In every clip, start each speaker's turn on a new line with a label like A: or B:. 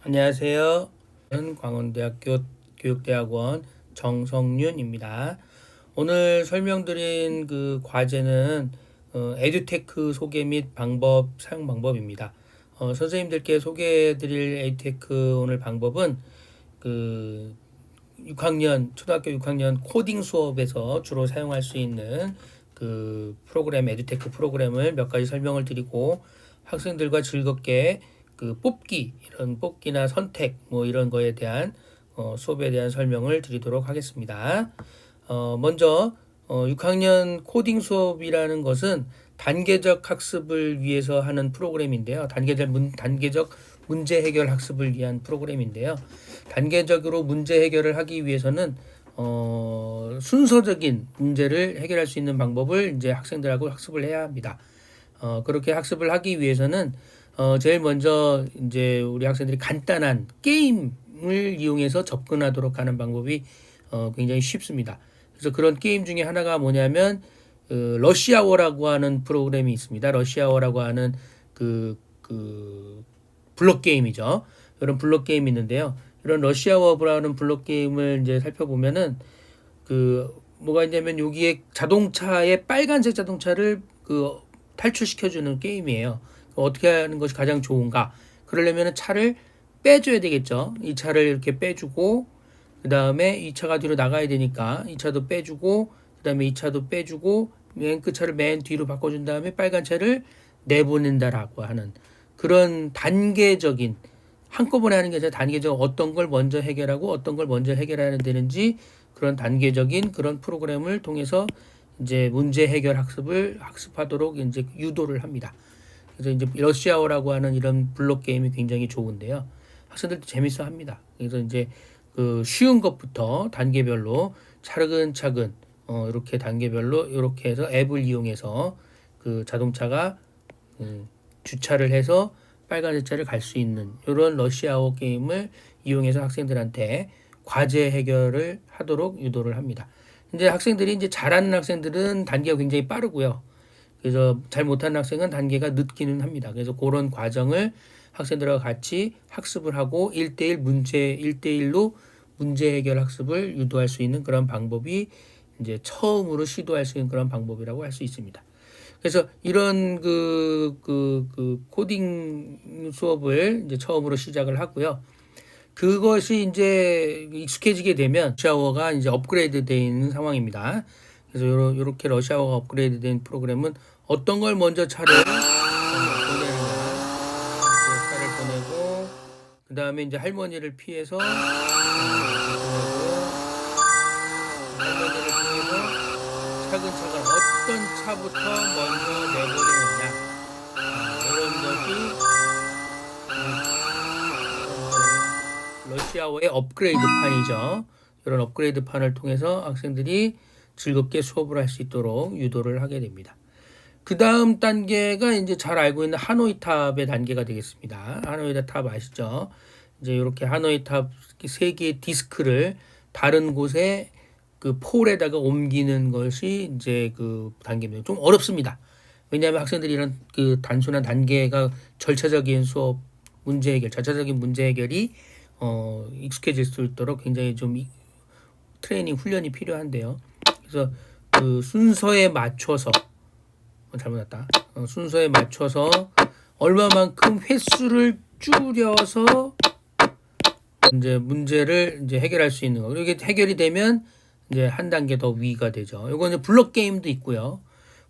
A: 안녕하세요. 저는 광원대학교 교육대학원 정성윤입니다. 오늘 설명드린 그 과제는 에듀테크 소개 및 방법, 사용 방법입니다. 선생님들께 소개해드릴 에듀테크 오늘 방법은 그 6학년, 초등학교 6학년 코딩 수업에서 주로 사용할 수 있는 그 프로그램, 에듀테크 프로그램을 몇 가지 설명을 드리고 학생들과 즐겁게 그 이런 뽑기나 선택 뭐 이런 거에 대한 수업에 대한 설명을 드리도록 하겠습니다. 먼저 6학년 코딩 수업이라는 것은 단계적 학습을 위해서 하는 프로그램인데요. 단계적 문제 해결 학습을 위한 프로그램인데요. 단계적으로 문제 해결을 하기 위해서는 순서적인 문제를 해결할 수 있는 방법을 이제 학생들하고 학습을 해야 합니다. 그렇게 학습을 하기 위해서는 제일 먼저 이제 우리 학생들이 간단한 게임을 이용해서 접근하도록 하는 방법이 굉장히 쉽습니다. 그래서 그런 게임 중에 하나가 뭐냐면 러시아워라고 하는 프로그램이 있습니다. 러시아워라고 하는 그 블록 게임이죠. 이런 블록 게임이 있는데요. 이런 러시아워라는 블록 게임을 이제 살펴보면은 뭐가 있냐면 여기에 자동차의 빨간색 자동차를 탈출시켜주는 게임이에요. 어떻게 하는 것이 가장 좋은가? 그러려면 차를 빼줘야 되겠죠. 이 차를 이렇게 빼주고 그 다음에 이 차가 뒤로 나가야 되니까 이 차도 빼주고 그 다음에 이 차도 빼주고 맨 끝 차를 맨 뒤로 바꿔준 다음에 빨간 차를 내보낸다라고 하는 그런 단계적인 한꺼번에 하는 게 아니라 단계적 어떤 걸 먼저 해결하고 어떤 걸 먼저 해결해야 되는지 그런 단계적인 그런 프로그램을 통해서 이제 문제 해결 학습하도록 이제 유도를 합니다. 그래서 이제 러시아어라고 하는 이런 블록 게임이 굉장히 좋은데요. 학생들도 재밌어 합니다. 그래서 이제 쉬운 것부터 단계별로 차근차근 이렇게 단계별로 이렇게 해서 앱을 이용해서 그 자동차가 주차를 해서 빨간색 차를 갈 수 있는 이런 러시아어 게임을 이용해서 학생들한테 과제 해결을 하도록 유도를 합니다. 이제 학생들이 이제 잘하는 학생들은 단계가 굉장히 빠르고요. 그래서 잘 못하는 학생은 단계가 늦기는 합니다. 그래서 그런 과정을 학생들과 같이 학습을 하고 1대1로 문제 해결 학습을 유도할 수 있는 그런 방법이 이제 처음으로 시도할 수 있는 그런 방법이라고 할 수 있습니다. 그래서 이런 코딩 수업을 이제 처음으로 시작을 하고요. 그것이 이제 익숙해지게 되면 러시아어가 이제 업그레이드 되어 있는 상황입니다. 그래서 이렇게 러시아어가 업그레이드 된 프로그램은 어떤 걸 먼저 차를 보내고 그 다음에 이제 할머니를 피해서 차근차근 어떤 차부터 먼저 내보내느냐 이런 것이 러시아어의 업그레이드 판이죠. 이런 업그레이드 판을 통해서 학생들이 즐겁게 수업을 할 수 있도록 유도를 하게 됩니다. 그 다음 단계가 이제 잘 알고 있는 하노이 탑의 단계가 되겠습니다. 하노이 탑 아시죠? 이제 이렇게 하노이 탑 3개의 디스크를 다른 곳에 그 폴에다가 옮기는 것이 이제 그 단계입니다. 좀 어렵습니다. 왜냐하면 학생들이 이런 단순한 단계가 절차적인 절차적인 문제 해결이 익숙해질 수 있도록 굉장히 좀 트레이닝 훈련이 필요한데요. 그래서 순서에 맞춰서 순서에 맞춰서 얼마만큼 횟수를 줄여서 이제 문제를 이제 해결할 수 있는 거. 이게 해결이 되면 이제 한 단계 더 위가 되죠. 이거는 블록 게임도 있고요.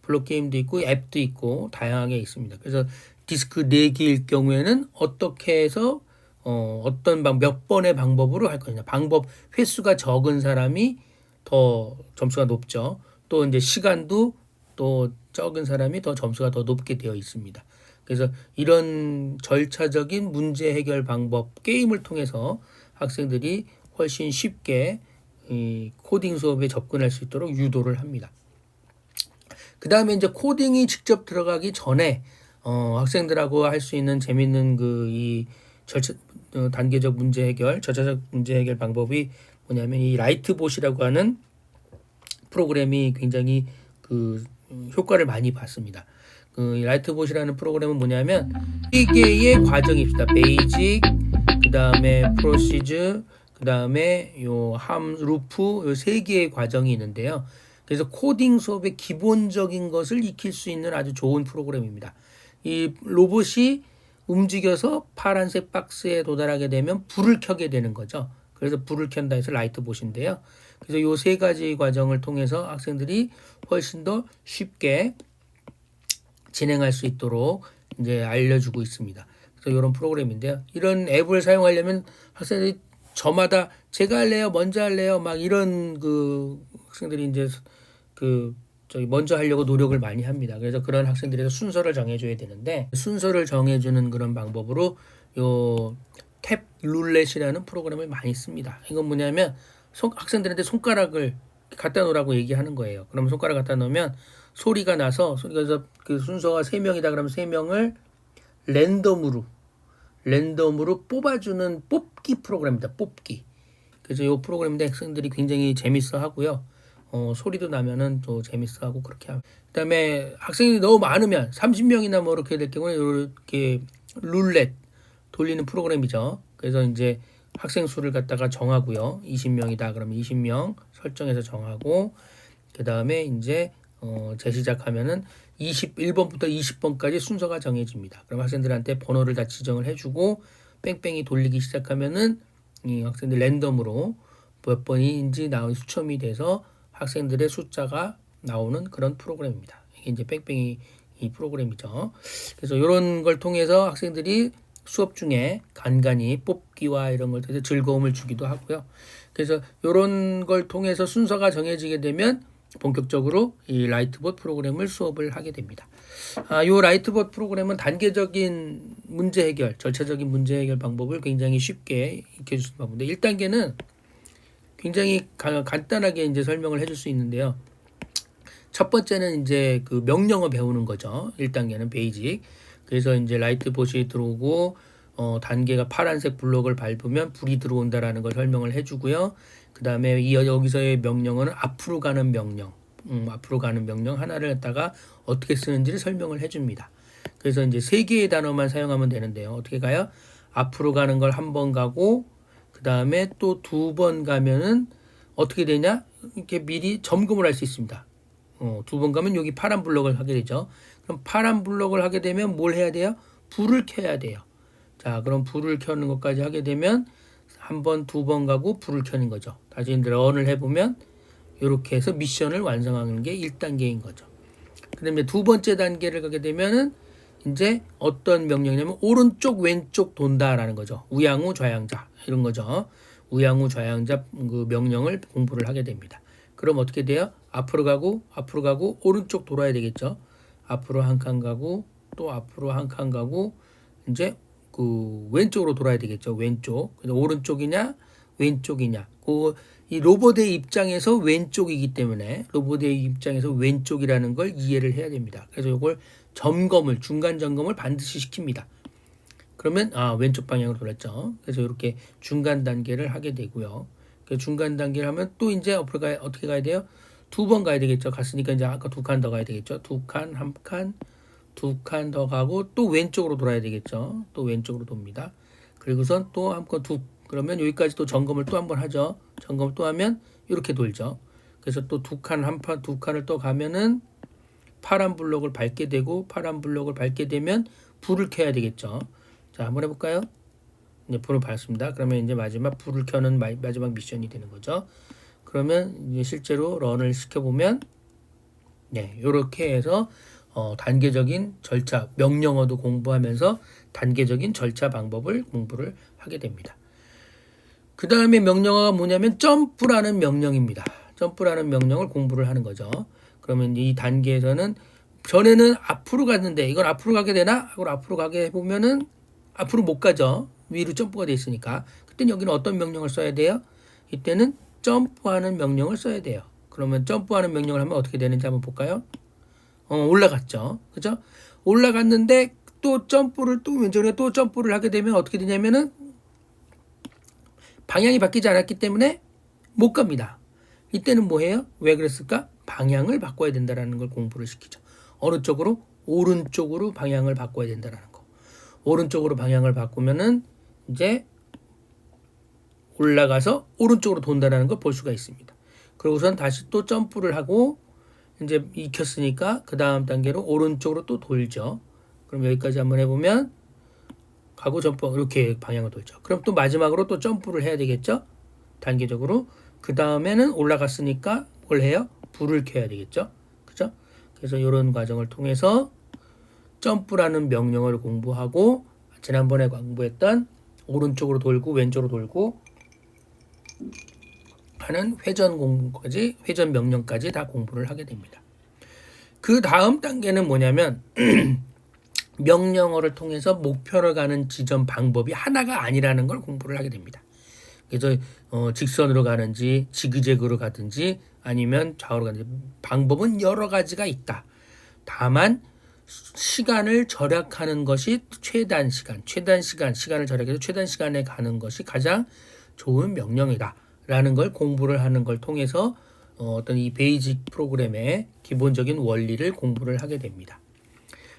A: 블록 게임도 있고 앱도 있고 다양하게 있습니다. 그래서 디스크 4개일 경우에는 어떻게 해서 몇 번의 방법으로 할 거냐. 방법 횟수가 적은 사람이 더 점수가 높죠. 또 이제 시간도 또 적은 사람이 더 점수가 더 높게 되어 있습니다. 그래서 이런 절차적인 문제 해결 방법 게임을 통해서 학생들이 훨씬 쉽게 이 코딩 수업에 접근할 수 있도록 유도를 합니다. 그 다음에 이제 코딩이 직접 들어가기 전에 학생들하고 할 수 있는 재밌는 단계적 문제 해결, 절차적 문제 해결 방법이 뭐냐면 이 라이트봇이라고 하는 프로그램이 굉장히 효과를 많이 봤습니다. 라이트봇이라는 프로그램은 뭐냐면 3개의 과정이 있습니다. 베이직, 그 그다음에 프로시즈, 그다음에 요 함 루프 요 세 개의 과정이 있는데요. 그래서 코딩 수업의 기본적인 것을 익힐 수 있는 아주 좋은 프로그램입니다. 이 로봇이 움직여서 파란색 박스에 도달하게 되면 불을 켜게 되는 거죠. 그래서 불을 켠다 해서 라이트 봇인데요. 그래서 요 세 가지 과정을 통해서 학생들이 훨씬 더 쉽게 진행할 수 있도록 이제 알려주고 있습니다. 그래서 이런 프로그램인데요. 이런 앱을 사용하려면 학생들이 저마다 제가 할래요, 먼저 할래요, 막 이런 그 학생들이 이제 그 저기 먼저 하려고 노력을 많이 합니다. 그래서 그런 학생들에서 순서를 정해줘야 되는데 순서를 정해주는 그런 방법으로 요 탭 룰렛이라는 프로그램을 많이 씁니다. 이건 뭐냐면 학생들한테 손가락을 갖다 놓으라고 얘기하는 거예요. 그러면 손가락 갖다 놓으면 소리가 나서 그래서 그 순서가 3명이다 그러면 3명을 랜덤으로 뽑아주는 뽑기 프로그램입니다. 뽑기. 그래서 이 프로그램인데 학생들이 굉장히 재밌어 하고요. 소리도 나면은 또 재밌어 하고 그렇게 합니다. 그다음에 학생이 너무 많으면 30명이나 뭐 이렇게 될 경우에 이렇게 룰렛 돌리는 프로그램이죠. 그래서 이제 학생 수를 갖다가 정하고요. 20명이다 그러면 20명 설정해서 정하고 그다음에 이제 재시작하면은 21번부터 20번까지 순서가 정해집니다. 그럼 학생들한테 번호를 다 지정을 해주고 뺑뺑이 돌리기 시작하면은 이 학생들 랜덤으로 몇 번인지 나온 수첨이 돼서 학생들의 숫자가 나오는 그런 프로그램입니다. 이게 이제 뺑뺑이 이 프로그램이죠. 그래서 이런 걸 통해서 학생들이 수업 중에 간간히 뽑기와 이런 걸 통해서 즐거움을 주기도 하고요. 그래서 이런 걸 통해서 순서가 정해지게 되면 본격적으로 이 라이트봇 프로그램을 수업을 하게 됩니다. 이 라이트봇 프로그램은 단계적인 문제 해결, 절차적인 문제 해결 방법을 굉장히 쉽게 익혀주는 방법인데 1단계는 굉장히 간단하게 이제 설명을 해줄 수 있는데요. 첫 번째는 이제 그 명령어 배우는 거죠. 1단계는 베이직. 그래서 이제 라이트봇이 들어오고 단계가 파란색 블록을 밟으면 불이 들어온다라는 걸 설명을 해주고요. 그 다음에 여기서의 명령어는 앞으로 가는 명령, 앞으로 가는 명령 하나를 갖다가 어떻게 쓰는지를 설명을 해줍니다. 그래서 이제 3개의 단어만 사용하면 되는데요. 어떻게 가요? 앞으로 가는 걸 한 번 가고 그 다음에 또 2번 가면은 어떻게 되냐? 이렇게 미리 점검을 할 수 있습니다. 2번 가면 여기 파란 블록을 하게 되죠. 그럼 파란 블록을 하게 되면 뭘 해야 돼요? 불을 켜야 돼요. 자, 그럼 불을 켜는 것까지 하게 되면 한 번, 2번 가고 불을 켜는 거죠. 다시 이제 런을 해보면 이렇게 해서 미션을 완성하는 게 1단계인 거죠. 그 다음에 2번째 단계를 가게 되면은 이제 어떤 명령이냐면 오른쪽, 왼쪽 돈다라는 거죠. 우양우, 좌양자 이런 거죠. 우양우, 좌양자 그 명령을 공부를 하게 됩니다. 그럼 어떻게 돼요? 앞으로 가고 오른쪽 돌아야 되겠죠. 앞으로 한 칸 가고 또 앞으로 한 칸 가고 이제 그 왼쪽으로 돌아야 되겠죠. 왼쪽. 그래서 오른쪽이냐 왼쪽이냐. 이 로봇의 입장에서 왼쪽이기 때문에 로봇의 입장에서 왼쪽이라는 걸 이해를 해야 됩니다. 그래서 이걸 중간 점검을 반드시 시킵니다. 그러면 왼쪽 방향으로 돌았죠. 그래서 이렇게 중간 단계를 하게 되고요. 그 중간 단계를 하면 또 이제 어떻게 가야 돼요? 2번 가야 되겠죠. 갔으니까 이제 아까 2칸 더 가야 되겠죠. 2칸, 1칸, 2칸 더 가고 또 왼쪽으로 돌아야 되겠죠. 또 왼쪽으로 돕니다. 그리고선 또 한 번 그러면 여기까지 또 점검을 또 한 번 하죠. 점검을 또 하면 이렇게 돌죠. 그래서 또 2칸을 또 가면은 파란 블록을 밟게 되고 파란 블록을 밟게 되면 불을 켜야 되겠죠. 자, 한번 해볼까요? 이제 불을 밟습니다. 그러면 이제 마지막 불을 켜는 마지막 미션이 되는 거죠. 그러면 이제 실제로 런을 시켜보면 네, 이렇게 해서 단계적인 절차, 명령어도 공부하면서 단계적인 절차 방법을 공부를 하게 됩니다. 그 다음에 명령어가 뭐냐면 점프라는 명령입니다. 점프라는 명령을 공부를 하는 거죠. 그러면 이 단계에서는 전에는 앞으로 갔는데 이건 앞으로 가게 되나? 하고 앞으로 가게 해보면은 앞으로 못 가죠. 위로 점프가 돼 있으니까. 그때는 여기는 어떤 명령을 써야 돼요? 이때는 점프하는 명령을 써야 돼요. 그러면 점프하는 명령을 하면 어떻게 되는지 한번 볼까요? 올라갔죠. 그죠? 올라갔는데 또 왼쪽에 또 점프를 하게 되면 어떻게 되냐면은 방향이 바뀌지 않았기 때문에 못 갑니다. 이때는 뭐 해요? 왜 그랬을까? 방향을 바꿔야 된다는 걸 공부를 시키죠. 어느 쪽으로? 오른쪽으로 방향을 바꿔야 된다는 거. 오른쪽으로 방향을 바꾸면은 이제 올라가서 오른쪽으로 돈다라는 걸 볼 수가 있습니다. 그러고선 다시 또 점프를 하고 이제 익혔으니까 그 다음 단계로 오른쪽으로 또 돌죠. 그럼 여기까지 한번 해보면 가고 점프 이렇게 방향을 돌죠. 그럼 또 마지막으로 또 점프를 해야 되겠죠. 단계적으로. 그 다음에는 올라갔으니까 뭘 해요? 불을 켜야 되겠죠. 그죠? 그래서 이런 과정을 통해서 점프라는 명령을 공부하고 지난번에 공부했던 오른쪽으로 돌고 왼쪽으로 돌고 하는 회전 공부까지, 회전 명령까지 다 공부를 하게 됩니다. 그 다음 단계는 뭐냐면 명령어를 통해서 목표를 가는 지점 방법이 하나가 아니라는 걸 공부를 하게 됩니다. 그래서 직선으로 가는지 지그재그로 가든지 아니면 좌우로 가든지 방법은 여러 가지가 있다. 다만 시간을 절약하는 것이 시간을 절약해서 최단 시간에 가는 것이 가장 좋은 명령이다 라는 걸 공부를 하는 걸 통해서 어떤 이 베이직 프로그램의 기본적인 원리를 공부를 하게 됩니다.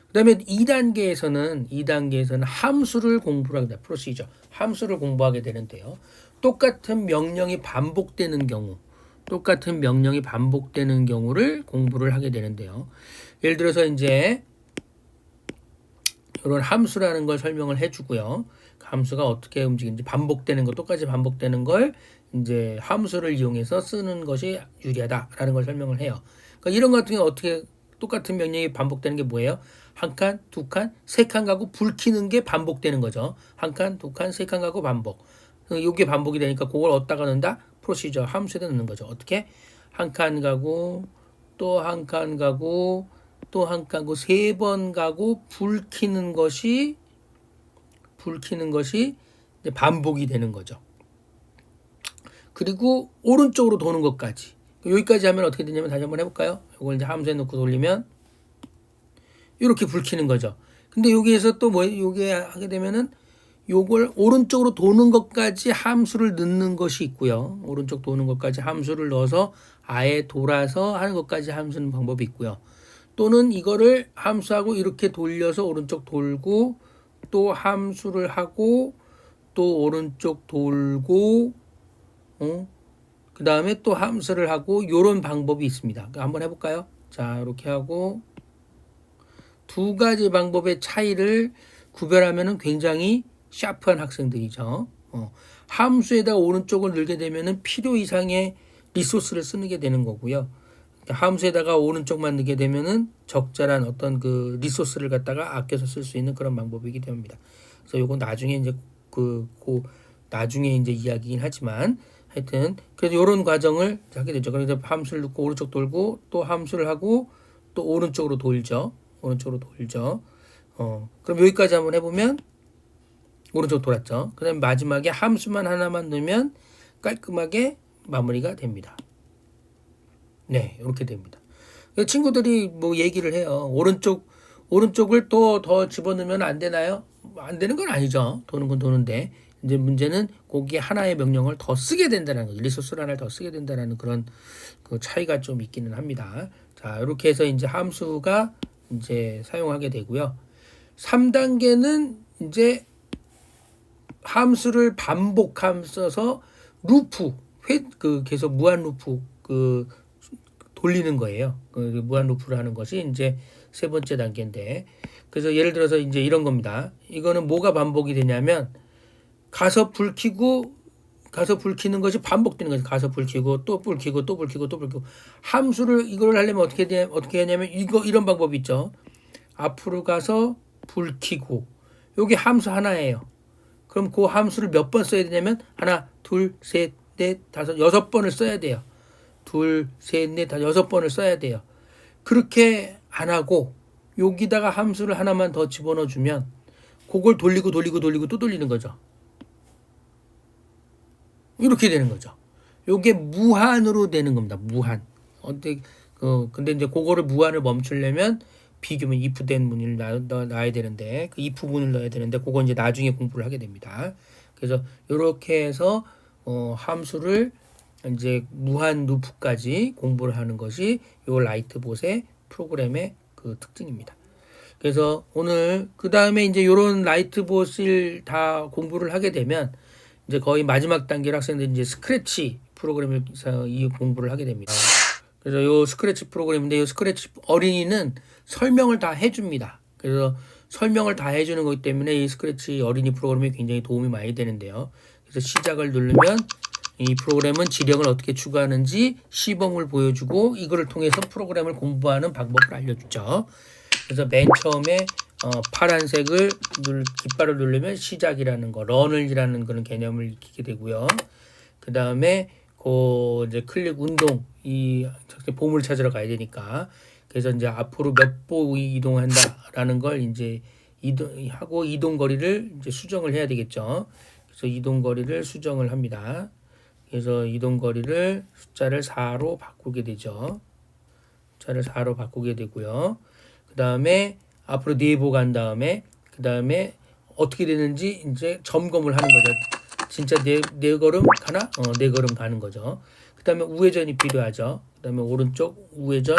A: 그 다음에 2단계에서는 함수를 공부를 합니다. 프로시저. 함수를 공부하게 되는데요. 똑같은 명령이 반복되는 경우를 공부를 하게 되는데요. 예를 들어서 이제 이런 함수라는 걸 설명을 해주고요. 함수가 어떻게 움직이는지 똑같이 반복되는 걸 이제 함수를 이용해서 쓰는 것이 유리하다라는 걸 설명을 해요. 그러니까 이런 것 같은 경우 어떻게 똑같은 명령이 반복되는 게 뭐예요? 한 칸, 두 칸, 세 칸 가고 불 켜는 게 반복되는 거죠. 한 칸, 두 칸, 세 칸 가고 반복. 이게 반복이 되니까 그걸 어디다가 넣는다? 프로시저 함수에다 넣는 거죠. 어떻게? 한 칸 가고 또 한 칸 가고 또 한 칸 가고 세 번 가고 불 켜는 것이 이제 반복이 되는 거죠. 그리고 오른쪽으로 도는 것까지. 여기까지 하면 어떻게 되냐면 다시 한번 해볼까요? 이걸 이제 함수에 넣고 돌리면 이렇게 불 켜는 거죠. 근데 여기에서 또 요게 하게 되면은 요걸 오른쪽으로 도는 것까지 함수를 넣는 것이 있고요. 오른쪽 도는 것까지 함수를 넣어서 아예 돌아서 하는 것까지 함수는 방법이 있고요. 또는 이거를 함수하고 이렇게 돌려서 오른쪽 돌고 또 함수를 하고 또 오른쪽 돌고 그 다음에 또 함수를 하고 요런 방법이 있습니다. 한번 해볼까요? 자, 이렇게 하고 두 가지 방법의 차이를 구별하면은 굉장히 샤프한 학생들이죠. 함수에다 오른쪽을 넣게 되면은 필요 이상의 리소스를 쓰는 게 되는 거고요. 함수에다가 오른쪽만 넣게 되면은 적절한 어떤 그 리소스를 갖다가 아껴서 쓸 수 있는 그런 방법이기 때문입니다. 그래서 요거 나중에 이제 나중에 이제 이야기긴 하지만 하여튼 그래서 요런 과정을 하게 되죠. 그래서 함수를 넣고 오른쪽 돌고 또 함수를 하고 또 오른쪽으로 돌죠. 그럼 여기까지 한번 해보면 오른쪽 돌았죠. 그 다음에 마지막에 함수만 하나만 넣으면 깔끔하게 마무리가 됩니다. 네, 이렇게 됩니다. 친구들이 뭐 얘기를 해요. 오른쪽을 또 더 집어넣으면 안 되나요? 안 되는 건 아니죠. 도는 건 도는데 이제 문제는 거기에 하나의 명령을 더 쓰게 된다는 거죠. 리소스를 하나를 더 쓰게 된다는 그런 그 차이가 좀 있기는 합니다. 자, 이렇게 해서 이제 함수가 이제 사용하게 되고요. 3단계는 이제 함수를 반복하면서 계속 무한 루프 돌리는 거예요. 무한 루프를 하는 것이 이제 세 번째 단계인데, 그래서 예를 들어서 이제 이런 겁니다. 이거는 뭐가 반복이 되냐면 가서 불 켜는 것이 반복되는 거죠. 가서 불 켜고 또 불 켜고 또 불 켜고 또 불 켜고. 함수를 이걸 하려면 어떻게 하냐면 이런 방법이 있죠. 앞으로 가서 불 켜고 여기 함수 하나예요. 그럼 그 함수를 몇 번 써야 되냐면 하나, 둘, 셋, 넷, 다섯, 6번을 써야 돼요. 둘, 셋, 넷, 다섯, 6번을 써야 돼요. 그렇게 안 하고 여기다가 함수를 하나만 더 집어넣어 주면 그걸 돌리고 또 돌리는 거죠. 이렇게 되는 거죠. 요게 무한으로 되는 겁니다. 무한. 근데 이제 그거를 무한을 멈추려면 비교면 if 된 문을 놔야 되는데 그 if 문을 넣어야 되는데 그건 이제 나중에 공부를 하게 됩니다. 그래서 이렇게 해서 함수를 이제 무한 루프까지 공부를 하는 것이 요 라이트봇의 프로그램의 그 특징입니다. 그래서 오늘 그 다음에 이제 요런 라이트봇을 다 공부를 하게 되면 이제 거의 마지막 단계로 학생들이 이제 스크래치 프로그램을 이 공부를 하게 됩니다. 그래서 요 스크래치 프로그램인데 요 스크래치 어린이는 설명을 다 해줍니다. 그래서 설명을 다 해주는 거기 때문에 이 스크래치 어린이 프로그램이 굉장히 도움이 많이 되는데요. 그래서 시작을 누르면 이 프로그램은 지령을 어떻게 추가하는지 시범을 보여주고 이거를 통해서 프로그램을 공부하는 방법을 알려주죠. 그래서 맨 처음에 파란색을 깃발을 누르면 시작이라는 거, 런을이라는 그런 개념을 익히게 되고요. 그 다음에 이제 클릭 운동, 이 보물을 찾으러 가야 되니까 그래서 이제 앞으로 몇 보 이동한다라는 걸 이제 이동하고 이동 거리를 이제 수정을 해야 되겠죠. 그래서 이동 거리를 수정을 합니다. 그래서 이동 거리를 숫자를 4로 바꾸게 되죠. 숫자를 4로 바꾸게 되고요. 그 다음에 앞으로 4보 간 다음에 그 다음에 어떻게 되는지 이제 점검을 하는 거죠. 진짜 네 걸음 가나? 네 걸음 가는 거죠. 그 다음에 우회전이 필요하죠. 그 다음에 오른쪽 우회전,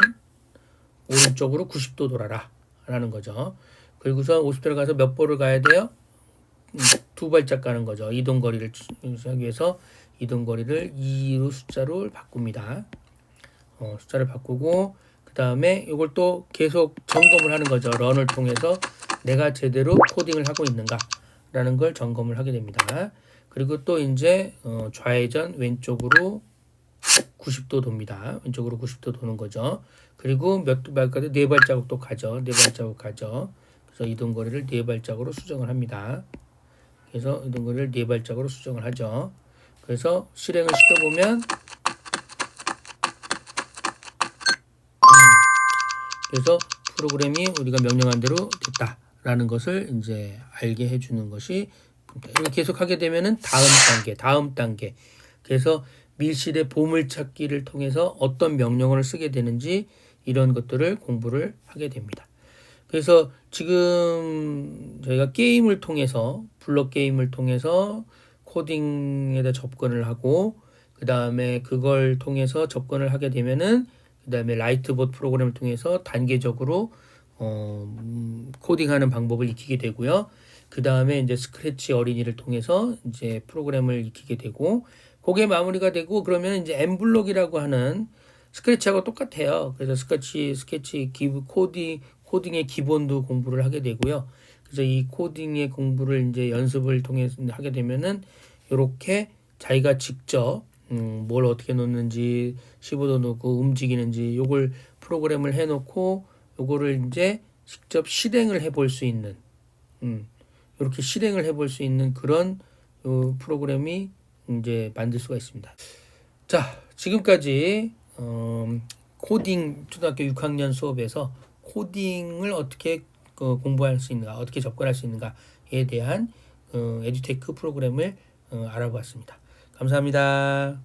A: 오른쪽으로 90도 돌아라 라는 거죠. 그리고서 50도를 가서 몇 보를 가야 돼요? 2발짝 가는 거죠. 이동 거리를 하기 위해서 이동 거리를 2로 숫자로 바꿉니다. 숫자를 바꾸고 그 다음에 이걸 또 계속 점검을 하는 거죠. 런을 통해서 내가 제대로 코딩을 하고 있는가 라는 걸 점검을 하게 됩니다. 그리고 또 이제 좌회전 왼쪽으로 90도 돕니다. 왼쪽으로 90도 도는 거죠. 그리고 몇 발까지 4발자국 또 가죠. 4발자국 가죠. 그래서 이동 거리를 4발짝으로 수정을 합니다. 그래서 이동 거리를 4발짝으로 수정을 하죠. 그래서 실행을 시켜보면 그래서 프로그램이 우리가 명령한 대로 됐다라는 것을 이제 알게 해주는 것이 이렇게 계속 하게 되면은 다음 단계. 그래서 밀실의 보물찾기를 통해서 어떤 명령어를 쓰게 되는지 이런 것들을 공부를 하게 됩니다. 그래서 지금 저희가 게임을 통해서 블록 게임을 통해서 코딩에다 접근을 하고 그 다음에 그걸 통해서 접근을 하게 되면은 그 다음에 라이트봇 프로그램을 통해서 단계적으로 코딩하는 방법을 익히게 되고요. 그 다음에 이제 스크래치 어린이를 통해서 이제 프로그램을 익히게 되고 그게 마무리가 되고 그러면 이제 엠블록이라고 하는 스크래치하고 똑같아요. 그래서 스케치 코딩의 기본도 공부를 하게 되고요. 그래서 이 코딩의 공부를 이제 연습을 통해서 하게 되면은 이렇게 자기가 직접 뭘 어떻게 놓는지 15도 놓고 움직이는지 요걸 프로그램을 해놓고 요거를 이제 직접 실행을 해볼 수 있는 이렇게 실행을 해볼 수 있는 그런 프로그램이 이제 만들 수가 있습니다. 자, 지금까지 코딩 초등학교 6학년 수업에서 코딩을 어떻게 공부할 수 있는가, 어떻게 접근할 수 있는가에 대한 에듀테크 프로그램을 알아보았습니다. 감사합니다.